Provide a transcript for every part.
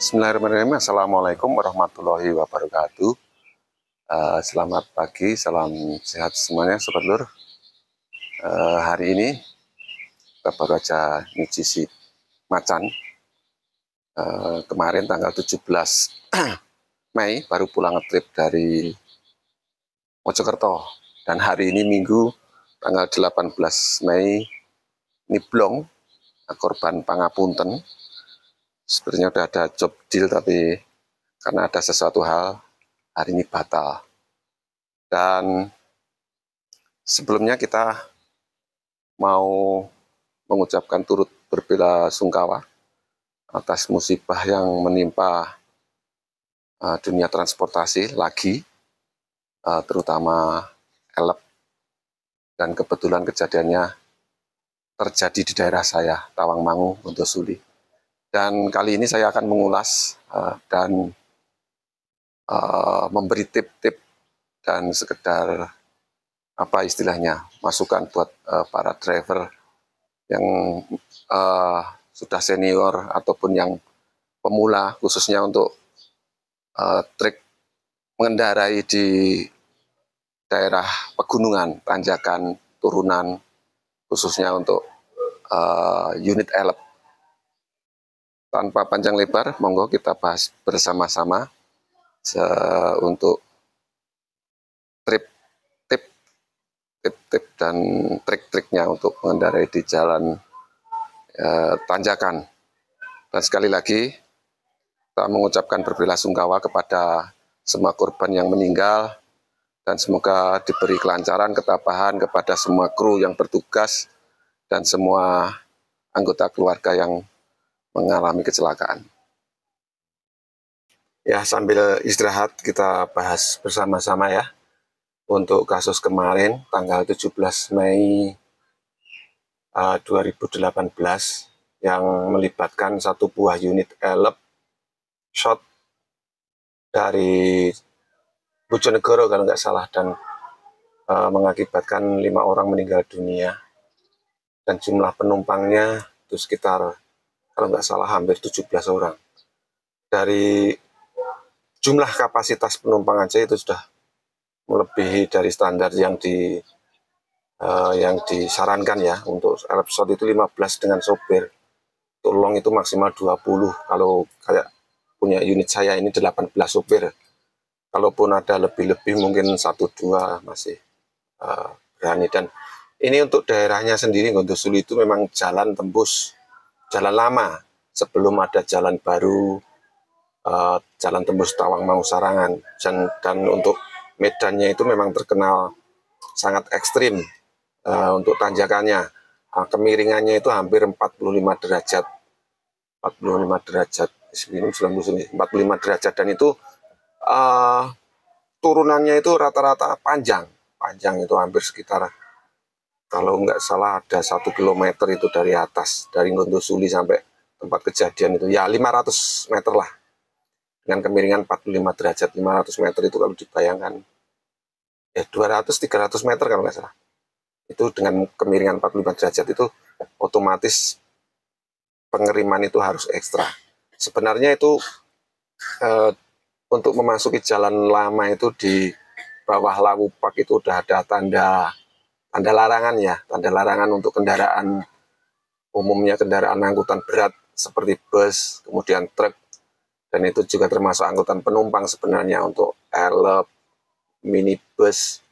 Bismillahirrahmanirrahim. Assalamualaikum warahmatullahi wabarakatuh. Selamat pagi, salam sehat semuanya Sobat Lur. Hari ini kita baru aja nyuci si macan. Kemarin tanggal 17 Mei baru pulang ngetrip dari Mojokerto, dan hari ini Minggu tanggal 18 Mei Niblong, korban pangapunten. Sebenarnya udah ada job deal, tapi karena ada sesuatu hal hari ini batal. Dan sebelumnya kita mau mengucapkan turut berbela-sungkawa atas musibah yang menimpa dunia transportasi lagi, terutama Elep, dan kebetulan kejadiannya terjadi di daerah saya, Tawangmangu, Wonogiri. Dan kali ini saya akan mengulas dan memberi tip-tip dan sekedar apa istilahnya masukan buat para driver yang sudah senior ataupun yang pemula, khususnya untuk trik mengendarai di daerah pegunungan, tanjakan, turunan, khususnya untuk unit Elep. Tanpa panjang lebar, monggo kita bahas bersama-sama untuk tip-tip dan trik-triknya untuk mengendarai di jalan tanjakan. Dan sekali lagi, kita mengucapkan berbela-sungkawa kepada semua korban yang meninggal, dan semoga diberi kelancaran, ketabahan kepada semua kru yang bertugas dan semua anggota keluarga yang mengalami kecelakaan. Ya, sambil istirahat kita bahas bersama-sama ya. Untuk kasus kemarin tanggal 17 Mei 2018 yang melibatkan satu buah unit Elep shot dari Bojonegoro kalau nggak salah, dan mengakibatkan 5 orang meninggal dunia, dan jumlah penumpangnya itu sekitar kalau nggak salah hampir 17 orang. Dari jumlah kapasitas penumpang aja itu sudah melebihi dari standar yang disarankan ya. Untuk Elep shot itu 15 dengan sopir. Tolong itu maksimal 20. Kalau kayak punya unit saya ini 18 sopir. Kalaupun ada lebih-lebih mungkin 1-2 masih berani. Dan ini untuk daerahnya sendiri, Wonogiri itu memang jalan tembus, jalan lama sebelum ada jalan baru, jalan tembus Tawangmangu Sarangan. Dan untuk medannya itu memang terkenal sangat ekstrim untuk tanjakannya. Kemiringannya itu hampir 45 derajat. 45 derajat, 45 derajat, dan itu turunannya itu rata-rata panjang itu hampir sekitar, kalau nggak salah ada 1 kilometer itu dari atas, dari Wonogiri sampai tempat kejadian itu ya 500 meter lah, dengan kemiringan 45 derajat. 500 meter itu kalau dibayangkan ya 200-300 meter kalau nggak salah. itu dengan kemiringan 45 derajat itu otomatis pengeriman itu harus ekstra. Sebenarnya itu untuk memasuki jalan lama itu di bawah Lawupak itu udah ada tanda larangan ya, tanda larangan untuk kendaraan umumnya, kendaraan angkutan berat seperti bus, kemudian truk, dan itu juga termasuk angkutan penumpang sebenarnya untuk elep, minibus,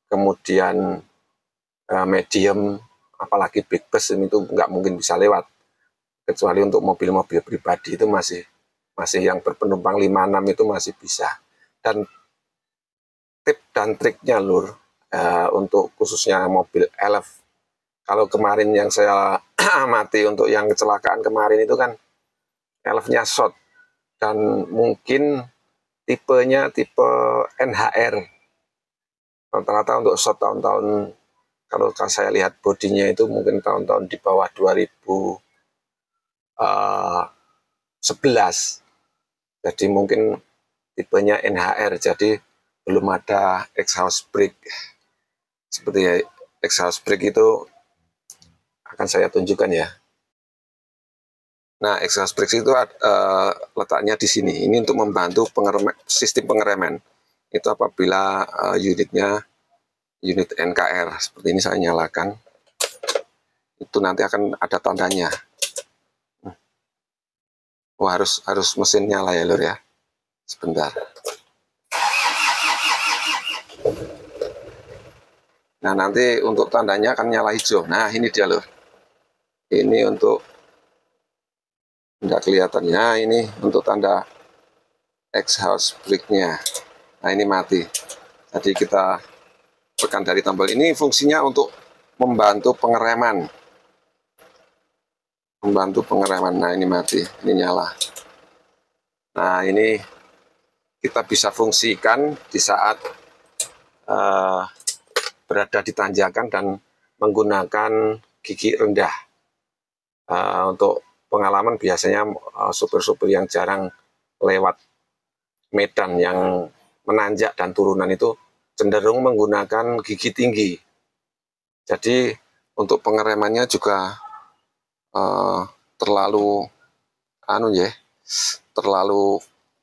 kemudian medium, apalagi big bus ini itu nggak mungkin bisa lewat, kecuali untuk mobil-mobil pribadi itu masih yang berpenumpang 5-6 itu masih bisa. Dan tip dan triknya Lur, untuk khususnya mobil elf, kalau kemarin yang saya amati untuk yang kecelakaan kemarin itu kan elfnya short, dan mungkin tipenya tipe NHR. Rata-rata untuk short tahun-tahun, kalau saya lihat bodinya itu mungkin tahun-tahun di bawah 2011. Jadi mungkin tipenya NHR, jadi belum ada exhaust brake. Seperti exhaust brake itu akan saya tunjukkan ya. Nah, exhaust brake itu letaknya di sini. Ini untuk membantu sistem pengereman. Itu apabila unit NKR seperti ini saya nyalakan, itu nanti akan ada tandanya. Oh, harus mesin nyala ya Lur ya. Sebentar. Nah, nanti untuk tandanya akan nyala hijau. Nah, ini dia Lur. Ini untuk tidak kelihatan. Nah, ini untuk tanda exhaust brake-nya. Nah, ini mati. Jadi kita tekan dari tombol ini, fungsinya untuk membantu pengereman. Nah, ini mati, ini nyala. Nah, ini kita bisa fungsikan di saat berada di tanjakan dan menggunakan gigi rendah. Untuk pengalaman biasanya supir-supir yang jarang lewat medan yang menanjak dan turunan itu cenderung menggunakan gigi tinggi. Jadi untuk pengeremannya juga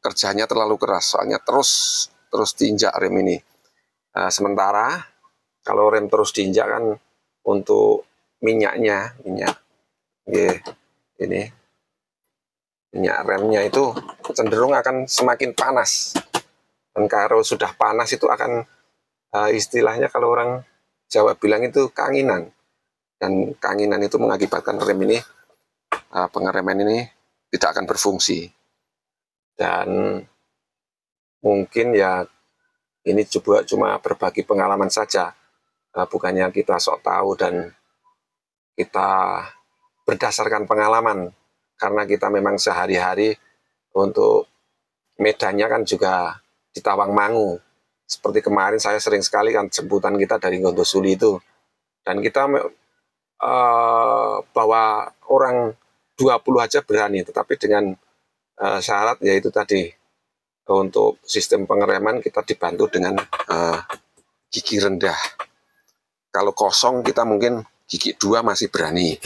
kerjanya terlalu keras, soalnya terus diinjak rem ini. Sementara kalau rem terus diinjak kan untuk minyak remnya itu cenderung akan semakin panas, dan kalau sudah panas itu akan istilahnya kalau orang Jawa bilang itu kanginan, dan kanginan itu mengakibatkan rem ini, pengereman ini tidak akan berfungsi. Dan mungkin ya ini juga cuma berbagi pengalaman saja, bukannya kita sok tahu, dan kita berdasarkan pengalaman, karena kita memang sehari-hari untuk medannya kan juga di Tawangmangu. Seperti kemarin saya sering sekali kan jemputan kita dari Gondosuli itu, dan kita bawa orang 20 aja berani, tetapi dengan syarat yaitu tadi, untuk sistem pengereman kita dibantu dengan gigi rendah. Kalau kosong kita mungkin gigi 2 masih berani,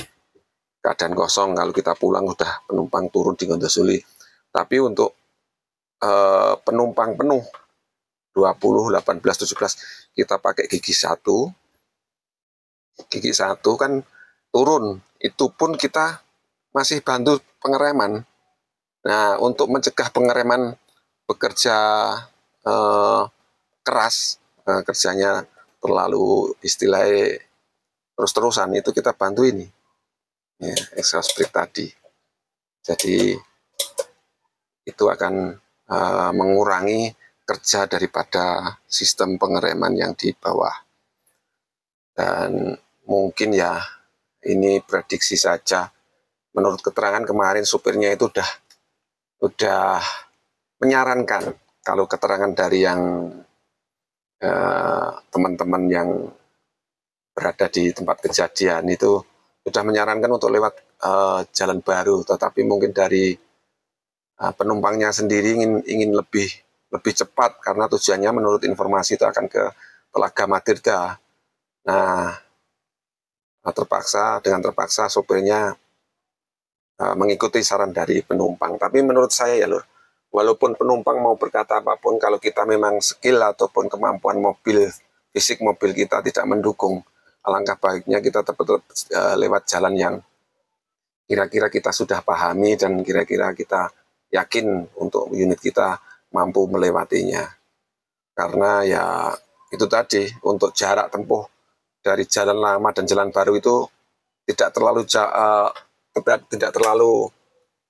keadaan kosong kalau kita pulang udah penumpang turun di Gondosuli. Tapi untuk penumpang penuh 20, 18, 17 kita pakai gigi 1. Gigi 1 kan turun, itu pun kita masih bantu pengereman. Nah, untuk mencegah pengereman bekerja keras, kerjanya terlalu istilahnya terus-terusan, itu kita bantu ini ya, exhaust brake tadi. Jadi itu akan mengurangi kerja daripada sistem pengereman yang di bawah. Dan mungkin ya ini prediksi saja. Menurut keterangan kemarin supirnya itu udah menyarankan, kalau keterangan dari yang teman-teman yang berada di tempat kejadian itu sudah menyarankan untuk lewat jalan baru, tetapi mungkin dari penumpangnya sendiri ingin lebih cepat, karena tujuannya menurut informasi itu akan ke Telaga Matirda. Nah, terpaksa sopirnya mengikuti saran dari penumpang. Tapi menurut saya ya Lur, walaupun penumpang mau berkata apapun, kalau kita memang skill ataupun kemampuan fisik mobil kita tidak mendukung, alangkah baiknya kita tetap lewat jalan yang kira-kira kita sudah pahami dan kira-kira kita yakin untuk unit kita mampu melewatinya. Karena ya itu tadi, untuk jarak tempuh dari jalan lama dan jalan baru itu tidak terlalu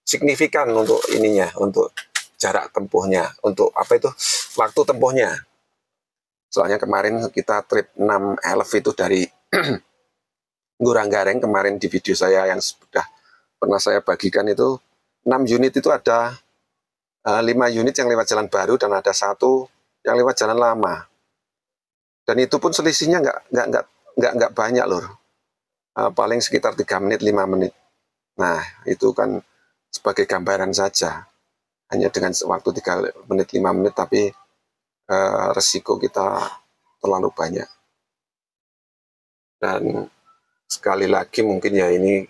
signifikan untuk ininya, untuk jarak tempuhnya, untuk waktu tempuhnya. Soalnya kemarin kita trip 6 elf itu dari Nguranggareng, kemarin di video saya yang sudah pernah saya bagikan itu 6 unit itu ada 5 unit yang lewat jalan baru dan ada 1 yang lewat jalan lama. Dan itu pun selisihnya nggak banyak Lur. Paling sekitar 3 menit, 5 menit. Nah, itu kan sebagai gambaran saja. Hanya dengan waktu 3 menit, 5 menit, tapi resiko kita terlalu banyak. Dan sekali lagi mungkin ya ini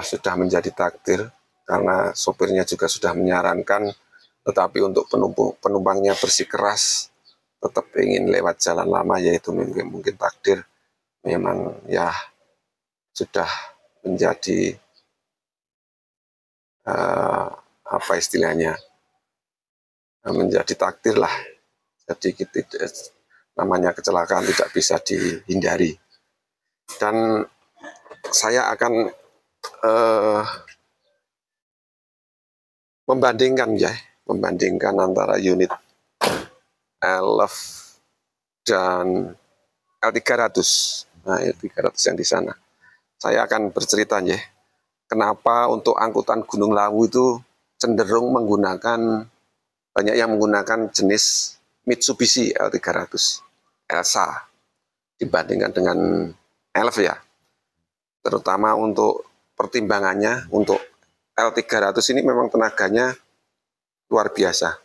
sudah menjadi takdir, karena sopirnya juga sudah menyarankan, tetapi untuk penumpangnya bersikeras tetap ingin lewat jalan lama, yaitu mungkin takdir memang ya sudah menjadi apa istilahnya, menjadi takdir lah. Jadi namanya kecelakaan tidak bisa dihindari. Dan saya akan membandingkan antara unit Elf dan L300. Nah, L300 yang di sana. Saya akan bercerita ya, kenapa untuk angkutan Gunung Lawu itu cenderung banyak yang menggunakan jenis Mitsubishi L300 Elsa dibandingkan dengan Elf ya. Terutama untuk pertimbangannya, untuk L300 ini memang tenaganya luar biasa.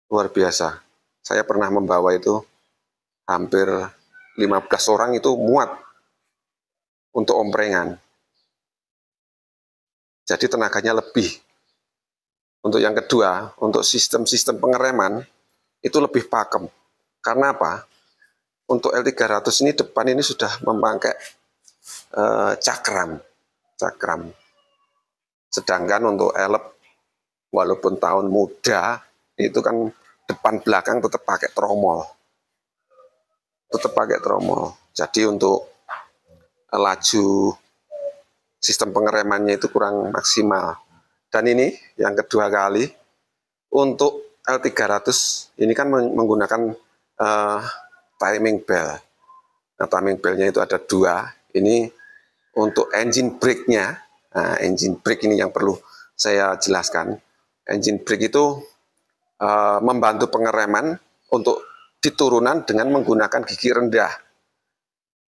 Luar biasa. Saya pernah membawa itu hampir 15 orang itu muat untuk omprengan. Jadi tenaganya lebih. Untuk yang kedua, untuk sistem pengereman itu lebih pakem. Karena apa? Untuk L300 ini depan ini sudah memakai cakram. Sedangkan untuk Elf, walaupun tahun muda, itu kan depan belakang tetap pakai tromol. Jadi untuk laju sistem pengeremannya itu kurang maksimal. Dan ini yang kedua kali untuk L300 ini kan menggunakan timing bell. Nah, timing bellnya itu ada 2. Ini untuk engine brake-nya. Nah, engine brake ini yang perlu saya jelaskan. Engine brake itu membantu pengereman untuk di turunan dengan menggunakan gigi rendah.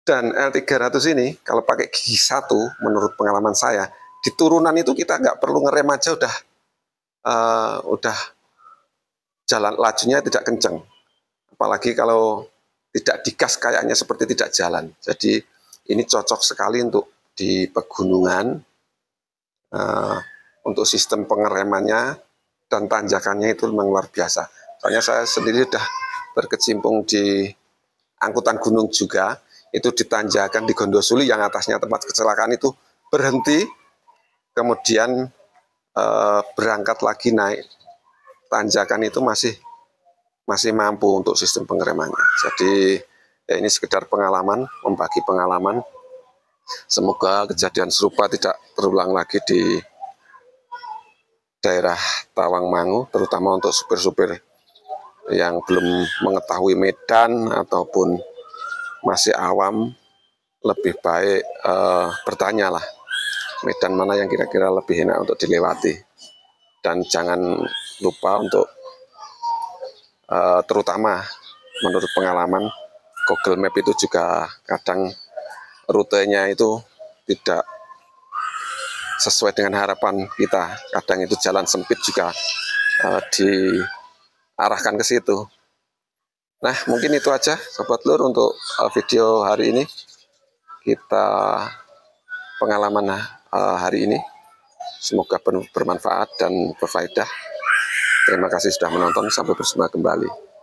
Dan L300 ini kalau pakai gigi 1, menurut pengalaman saya, di turunan itu kita nggak perlu ngerem aja udah jalan lajunya tidak kenceng. Apalagi kalau tidak digas kayaknya seperti tidak jalan. Jadi ini cocok sekali untuk di pegunungan, untuk sistem pengeremannya dan tanjakannya itu memang luar biasa. Soalnya saya sendiri sudah berkecimpung di angkutan gunung juga, itu di tanjakan di Gondosuli yang atasnya tempat kecelakaan itu berhenti, kemudian berangkat lagi naik tanjakan itu masih mampu untuk sistem pengeremannya. Jadi ya ini sekedar pengalaman, membagi pengalaman. Semoga kejadian serupa tidak terulang lagi di daerah Tawangmangu, terutama untuk supir-supir yang belum mengetahui medan ataupun masih awam. Lebih baik bertanyalah medan mana yang kira-kira lebih enak untuk dilewati. Dan jangan lupa untuk terutama menurut pengalaman, Google Map itu juga kadang rutenya itu tidak sesuai dengan harapan kita. Kadang itu jalan sempit juga diarahkan ke situ. Nah, mungkin itu aja Sobat Lur untuk video hari ini. kita pengalaman hari ini. Semoga bermanfaat dan berfaedah. Terima kasih sudah menonton. Sampai berjumpa kembali.